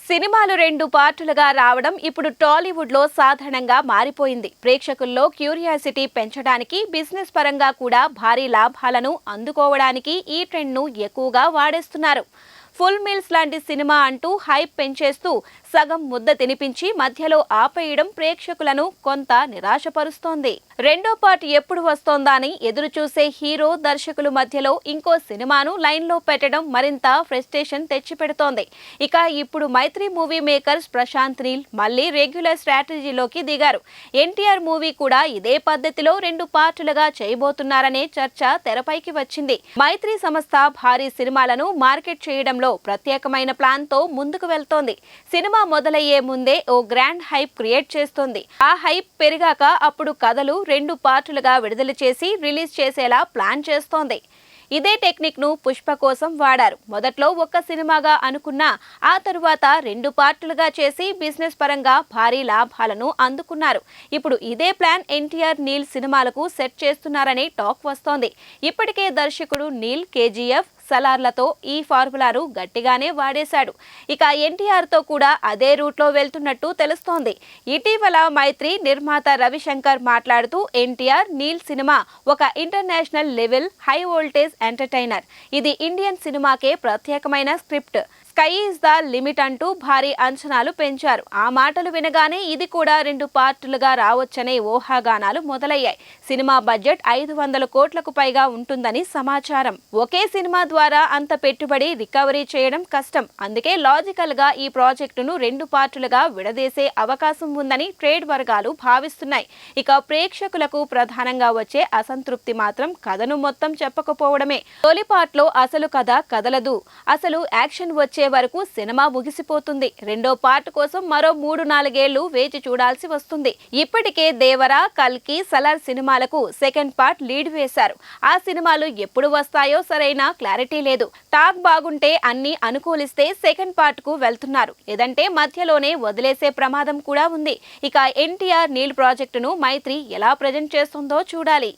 సినిమాలు రెండు పార్టులుగా రావడం ఇప్పుడు టాలీవుడ్లో సాధారణంగా మారిపోయింది. ప్రేక్షకుల్లో క్యూరియాసిటీ పెంచడానికి, బిజినెస్ పరంగా కూడా భారీ లాభాలను అందుకోవడానికి ఈ ట్రెండ్ను ఎక్కువగా వాడేస్తున్నారు. ఫుల్ మీల్స్ లాంటి సినిమా అంటూ హైప్ పెంచేస్తూ సగం ముద్ద తినిపించి మధ్యలో ఆపేయడం ప్రేక్షకులను కొంత నిరాశపరుస్తోంది. రెండో పార్ట్ ఎప్పుడు వస్తోందా అని ఎదురు చూసే హీరో దర్శకుల మధ్యలో ఇంకో సినిమాను లైన్లో పెట్టడం మరింత ఫ్రస్ట్రేషన్ తెచ్చిపెడుతోంది. ఇక ఇప్పుడు మైత్రి మూవీ మేకర్స్ ప్రశాంత్ నీల్ మళ్లీ రెగ్యులర్ స్ట్రాటజీలోకి దిగారు. ఎన్టీఆర్ మూవీ కూడా ఇదే పద్ధతిలో రెండు పార్టులుగా చేయబోతున్నారనే చర్చ తెరపైకి వచ్చింది. మైత్రి సంస్థ భారీ సినిమాలను మార్కెట్ చేయడంలో ప్రత్యేకమైన ప్లాన్ తో ముందుకు వెళ్తోంది. సినిమా మొదలయ్యే ముందే ఓ గ్రాండ్ హైప్ క్రియేట్ చేస్తోంది. ఆ హైప్ పెరిగాక అప్పుడు కథలు రెండు పార్టులుగా విడుదల చేసి రిలీజ్ చేసేలా ప్లాన్ చేస్తోంది. ఇదే టెక్నిక్ ను పుష్ప కోసం వాడారు. మొదట్లో ఒక్క సినిమాగా అనుకున్నా ఆ తరువాత రెండు పార్టులుగా చేసి బిజినెస్ పరంగా భారీ లాభాలను అందుకున్నారు. ఇప్పుడు ఇదే ప్లాన్ ఎన్టీఆర్ నీల్ సినిమాలకు సెట్ చేస్తున్నారని టాక్ వస్తోంది. ఇప్పటికే దర్శకుడు నీల్ కేజీఎఫ్ సలార్లతో ఈ ఫార్ములాను గట్టిగానే వాడేశాడు. ఇక ఎన్టీఆర్ తో కూడా అదే రూట్లో వెళ్తున్నట్టు తెలుస్తోంది. ఇటీవల మైత్రి నిర్మాత రవిశంకర్ మాట్లాడుతూ ఎన్టీఆర్ నీల్ సినిమా ఒక international level high voltage entertainer. ఇది ఇండియన్ సినిమాకే ప్రత్యేకమైన script. Sky is the limit అంటూ భారీ అంచనాలు పెంచారు. ఆ మాటలు వినగానే ఇది కూడా రెండు పార్టులుగా రావచ్చనే ఊహాగానాలు మొదలయ్యాయి. సినిమా బడ్జెట్ 500 కోట్లకు పైగా ఉంటుందని సమాచారం. ఒకే సినిమా ద్వారా అంత పెట్టుబడి రికవరీ చేయడం కష్టం. అందుకే లాజికల్ గా ఈ ప్రాజెక్టును రెండు పార్టులుగా విడదీసే అవకాశం ఉందని ట్రేడ్ వర్గాలు భావిస్తున్నాయి. ఇక ప్రేక్షకులకు ప్రధానంగా వచ్చే అసంతృప్తి మాత్రం కథను మొత్తం చెప్పకపోవడమే. తొలి పార్ట్లో అసలు కథ కదలదు. అసలు యాక్షన్ వచ్చే వరకు సినిమా ముగిసిపోతుంది. రెండో పార్ట్ కోసం మరో 3-4 ఏళ్లు వేచి చూడాల్సి వస్తుంది. ఇప్పటికే దేవరా, కల్కి, సలార్ సినిమాలకు సెకండ్ పార్ట్ లీడ్ వేశారు. ఆ సినిమాలు ఎప్పుడు వస్తాయో సరైన క్లారిటీ లేదు. టాక్ బాగుంటే అన్ని అనుకూలిస్తే సెకండ్ పార్ట్ కు వెళ్తున్నారు. లేదంటే మధ్యలోనే వదిలేసే ప్రమాదం కూడా ఉంది. ఇక ఎన్టీఆర్ నీల్ ప్రాజెక్టును మైత్రి ఎలా ప్రెజెంట్ చేస్తుందో చూడాలి.